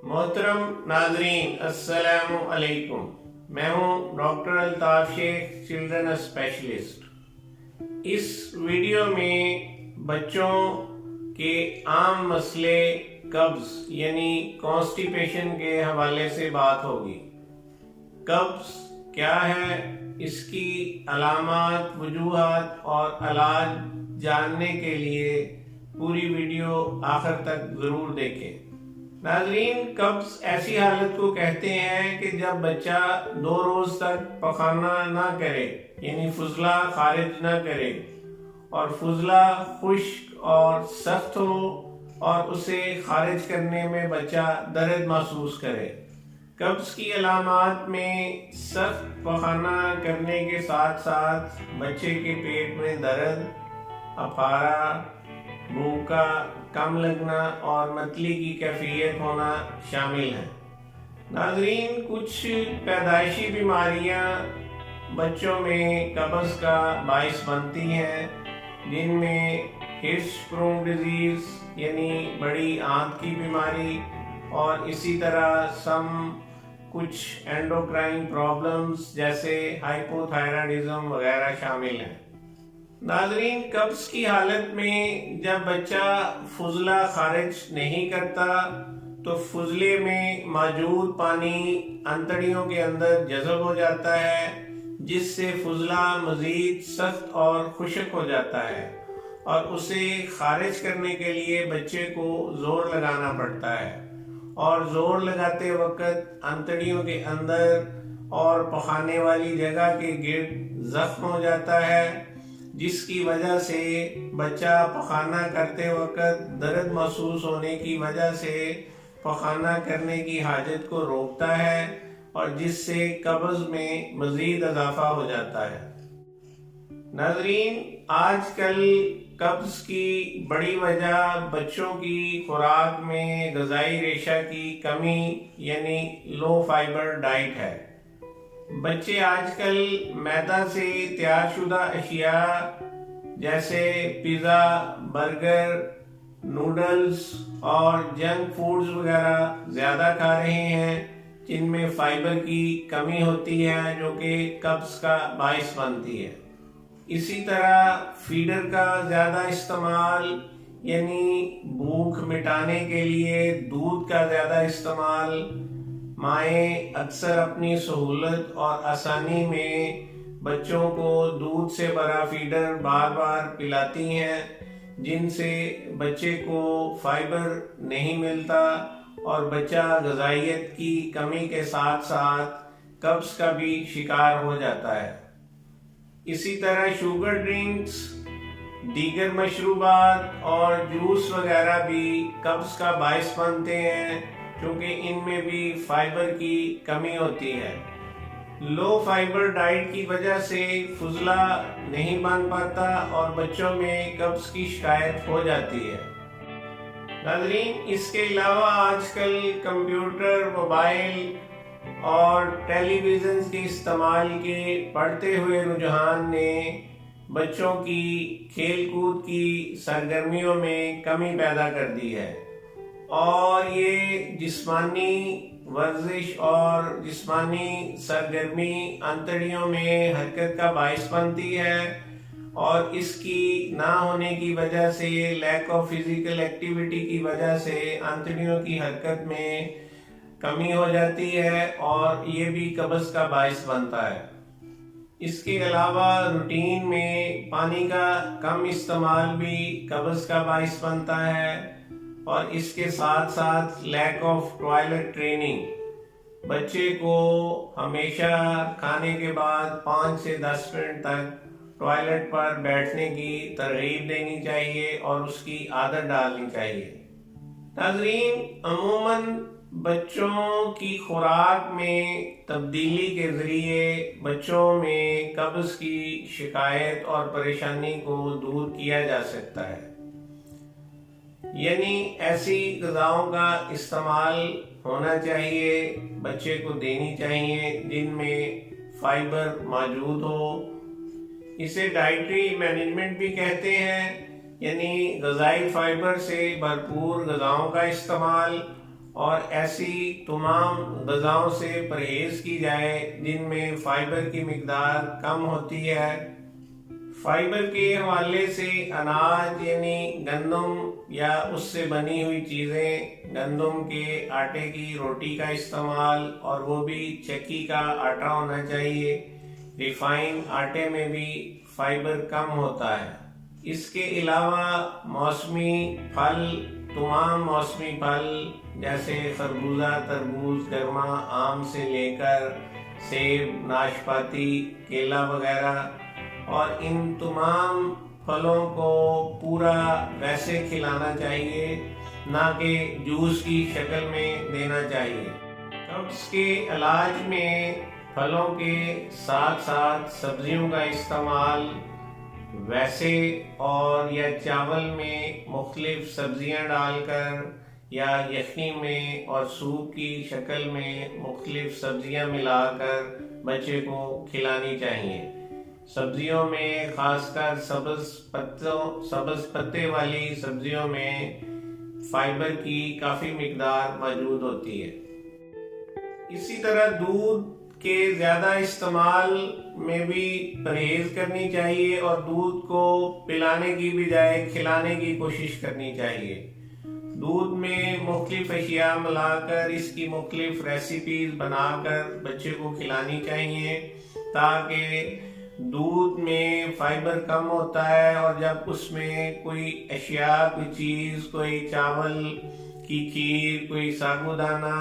محترم ناظرین السلام علیکم، میں ہوں ڈاکٹر الطاف شیخ، چلڈرن اسپیشلسٹ۔ اس ویڈیو میں بچوں کے عام مسئلے قبض یعنی کانسٹیپیشن کے حوالے سے بات ہوگی۔ قبض کیا ہے، اس کی علامات، وجوہات اور علاج جاننے کے لیے پوری ویڈیو آخر تک ضرور دیکھیں۔ ناظرین، قبض ایسی حالت کو کہتے ہیں کہ جب بچہ 2 روز تک پخانہ نہ کرے یعنی فضلہ خارج نہ کرے اور فضلہ خشک اور سخت ہو اور اسے خارج کرنے میں بچہ درد محسوس کرے۔ قبض کی علامات میں سخت پخانہ کرنے کے ساتھ ساتھ بچے کے پیٹ میں درد، اپارہ، بھوکا کم لگنا اور متلی کی کیفیت ہونا شامل ہے۔ ناظرین، کچھ پیدائشی بیماریاں بچوں میں قبض کا باعث بنتی ہیں، جن میں ہرشسپرونگ ڈیزیز یعنی بڑی آنت کی بیماری اور اسی طرح کچھ اینڈوکرائن پرابلمز جیسے ہائپوتھائرائڈزم وغیرہ شامل ہیں۔ ناظرین، قبض کی حالت میں جب بچہ فضلہ خارج نہیں کرتا تو فضلے میں موجود پانی انتڑیوں کے اندر جذب ہو جاتا ہے، جس سے فضلہ مزید سخت اور خشک ہو جاتا ہے اور اسے خارج کرنے کے لیے بچے کو زور لگانا پڑتا ہے، اور زور لگاتے وقت انتڑیوں کے اندر اور پخانے والی جگہ کے گرد زخم ہو جاتا ہے، جس کی وجہ سے بچہ پخانہ کرتے وقت درد محسوس ہونے کی وجہ سے پخانہ کرنے کی حاجت کو روکتا ہے اور جس سے قبض میں مزید اضافہ ہو جاتا ہے۔ ناظرین، آج کل قبض کی بڑی وجہ بچوں کی خوراک میں غذائی ریشہ کی کمی یعنی لو فائبر ڈائٹ ہے۔ بچے آج کل میدا سے تیار شدہ اشیاء جیسے پیزا، برگر، نوڈلز اور جنک فوڈز وغیرہ زیادہ کھا رہے ہیں، جن میں فائبر کی کمی ہوتی ہے جو کہ قبض کا باعث بنتی ہے۔ اسی طرح فیڈر کا زیادہ استعمال یعنی بھوک مٹانے کے لیے دودھ کا زیادہ استعمال، مائیں اکثر اپنی سہولت اور آسانی میں بچوں کو دودھ سے بھرا فیڈر بار بار پلاتی ہیں، جن سے بچے کو فائبر نہیں ملتا اور بچہ غذائیت کی کمی کے ساتھ ساتھ قبض کا بھی شکار ہو جاتا ہے۔ اسی طرح شوگر ڈرنکس، دیگر مشروبات اور جوس وغیرہ بھی قبض کا باعث بنتے ہیں، کیونکہ ان میں بھی فائبر کی کمی ہوتی ہے۔ لو فائبر ڈائٹ کی وجہ سے فضلہ نہیں بن پاتا اور بچوں میں قبض کی شکایت ہو جاتی ہے۔ ناظرین، اس کے علاوہ آج کل کمپیوٹر، موبائل اور ٹیلی ویژن کے استعمال کے بڑھتے ہوئے رجحان نے بچوں کی کھیل کود کی سرگرمیوں میں کمی پیدا کر دی ہے، اور یہ جسمانی ورزش اور جسمانی سرگرمی انتڑیوں میں حرکت کا باعث بنتی ہے، اور اس کی نہ ہونے کی وجہ سے لیک آف فزیکل ایکٹیویٹی کی وجہ سے انتڑیوں کی حرکت میں کمی ہو جاتی ہے اور یہ بھی قبض کا باعث بنتا ہے۔ اس کے علاوہ روٹین میں پانی کا کم استعمال بھی قبض کا باعث بنتا ہے، اور اس کے ساتھ ساتھ لیک آف ٹوائلٹ ٹریننگ، بچے کو ہمیشہ کھانے کے بعد 5 سے 10 منٹ تک ٹوائلٹ پر بیٹھنے کی ترغیب دینی چاہیے اور اس کی عادت ڈالنی چاہیے۔ ناظرین، عموماً بچوں کی خوراک میں تبدیلی کے ذریعے بچوں میں قبض کی شکایت اور پریشانی کو دور کیا جا سکتا ہے، یعنی ایسی غذاؤں کا استعمال ہونا چاہیے، بچے کو دینی چاہیے جن میں فائبر موجود ہو۔ اسے ڈائٹری مینجمنٹ بھی کہتے ہیں، یعنی غذائی فائبر سے بھرپور غذاؤں کا استعمال اور ایسی تمام غذاؤں سے پرہیز کی جائے جن میں فائبر کی مقدار کم ہوتی ہے۔ فائبر کے حوالے سے اناج یعنی گندم یا اس سے بنی ہوئی چیزیں، گندم کے آٹے کی روٹی کا استعمال، اور وہ بھی چکی کا آٹا ہونا چاہیے۔ ریفائن آٹے میں بھی فائبر کم ہوتا ہے۔ اس کے علاوہ موسمی پھل، تمام موسمی پھل جیسے خربوزہ، تربوز، گرما، آم سے لے کر سیب، ناشپاتی، کیلا وغیرہ، اور ان تمام پھلوں کو پورا ویسے کھلانا چاہیے، نہ کہ جوس کی شکل میں دینا چاہیے۔ قبض کے علاج میں پھلوں کے ساتھ ساتھ سبزیوں کا استعمال ویسے اور یا چاول میں مختلف سبزیاں ڈال کر یا یخنی میں اور سوپ کی شکل میں مختلف سبزیاں ملا کر بچے کو کھلانی چاہیے۔ سبزیوں میں خاص کر سبز پتے والی سبزیوں میں فائبر کی کافی مقدار موجود ہوتی ہے۔ اسی طرح دودھ کے زیادہ استعمال میں بھی پرہیز کرنی چاہیے اور دودھ کو پلانے کی بجائے کھلانے کی کوشش کرنی چاہیے۔ دودھ میں مختلف اشیاء ملا کر اس کی مختلف ریسیپیز بنا کر بچے کو کھلانی چاہیے، تاکہ دودھ میں فائبر کم ہوتا ہے اور جب اس میں کوئی اشیاء، کوئی چیز، کوئی چاول کی کھیر، کوئی سابودانہ،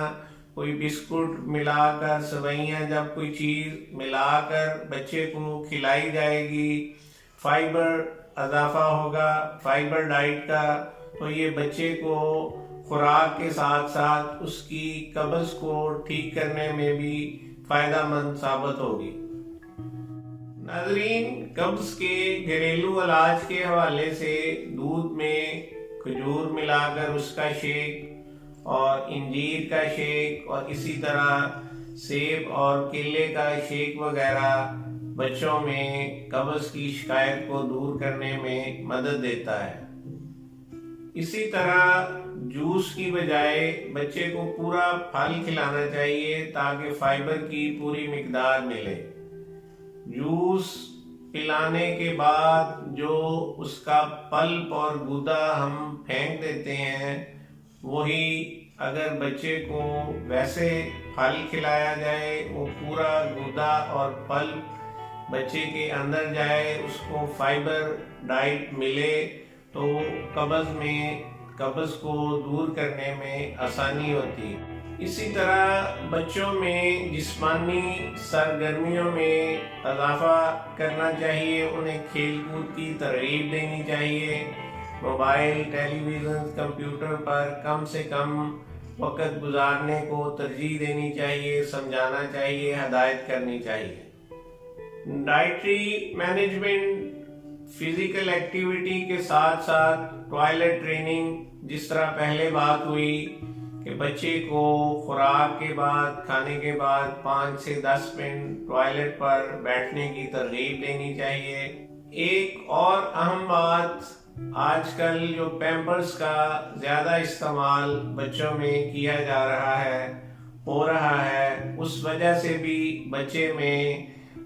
کوئی بسکٹ ملا کر، سوئیاں، جب کوئی چیز ملا کر بچے کو کھلائی جائے گی، فائبر اضافہ ہوگا، فائبر ڈائٹ کا، تو یہ بچے کو خوراک کے ساتھ ساتھ اس کی قبض کو ٹھیک کرنے میں بھی فائدہ مند ثابت ہوگی۔ ناظرین، قبض کے گھریلو علاج کے حوالے سے دودھ میں کھجور ملا کر اس کا شیک اور انجیر کا شیک اور اسی طرح سیب اور کیلے کا شیک وغیرہ بچوں میں قبض کی شکایت کو دور کرنے میں مدد دیتا ہے۔ اسی طرح جوس کی بجائے بچے کو پورا پھل کھلانا چاہیے تاکہ فائبر کی پوری مقدار ملے۔ جوس پلانے کے بعد جو اس کا پلپ اور گودا ہم پھینک دیتے ہیں، وہی اگر بچے کو ویسے پھل کھلایا جائے، وہ پورا گودا اور پلپ بچے کے اندر جائے، اس کو فائبر ڈائٹ ملے، تو قبض کو دور کرنے میں آسانی ہوتی ہے۔ اسی طرح بچوں میں جسمانی سرگرمیوں میں اضافہ کرنا چاہیے، انہیں کھیل کود کی ترغیب دینی چاہیے، موبائل، ٹیلی ویژن، کمپیوٹر پر کم سے کم وقت گزارنے کو ترجیح دینی چاہیے، سمجھانا چاہیے، ہدایت کرنی چاہیے۔ ڈائٹری مینجمنٹ، فزیکل ایکٹیویٹی کے ساتھ ساتھ ٹوائلٹ ٹریننگ، جس طرح پہلے بات ہوئی کہ بچے کو خوراک کے بعد، کھانے کے بعد 5 سے 10 منٹ ٹوائلٹ پر بیٹھنے کی ترغیب دینی چاہیے۔ ایک اور اہم بات، آج کل جو پیمپرز کا زیادہ استعمال بچوں میں کیا جا رہا ہے، اس وجہ سے بھی بچے میں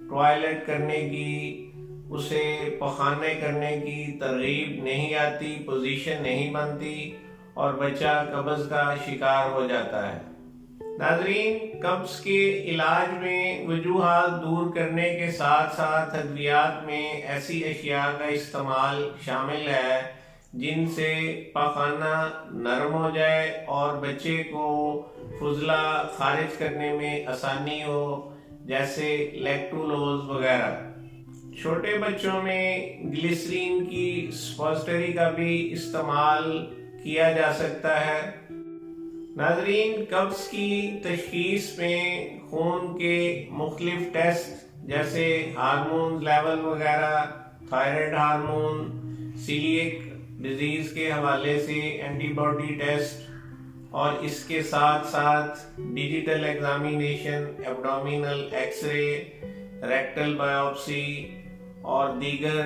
ٹوائلٹ کرنے کی، اسے پخانے کرنے کی ترغیب نہیں آتی، پوزیشن نہیں بنتی اور بچہ قبض کا شکار ہو جاتا ہے۔ ناظرین، قبض کے علاج میں وجوہات دور کرنے کے ساتھ ساتھ ادویات میں ایسی اشیاء کا استعمال شامل ہے جن سے پاخانہ نرم ہو جائے اور بچے کو فضلہ خارج کرنے میں آسانی ہو، جیسے لیکٹولوز وغیرہ۔ چھوٹے بچوں میں گلیسرین کی سپوزیٹری کا بھی استعمال کیا جا سکتا ہے۔ ناظرین، قبض کی تشخیص میں خون کے مختلف ٹیسٹ جیسے ہارمون لیول وغیرہ، تھائرائیڈ ہارمون، سیلیک ڈیزیز کے حوالے سے اینٹی باڈی ٹیسٹ، اور اس کے ساتھ ساتھ digital examination, abdominal X ray, rectal biopsy اور دیگر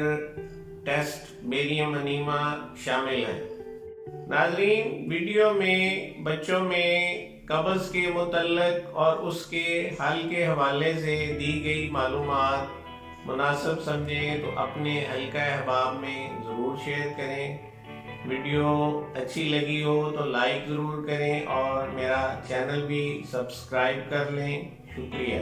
ٹیسٹ بیریم انیما شامل ہیں۔ ناظرین، ویڈیو میں بچوں میں قبض کے متعلق اور اس کے حل کے حوالے سے دی گئی معلومات مناسب سمجھیں تو اپنے حلقہ احباب میں ضرور شیئر کریں۔ ویڈیو اچھی لگی ہو تو لائک ضرور کریں اور میرا چینل بھی سبسکرائب کر لیں۔ شکریہ۔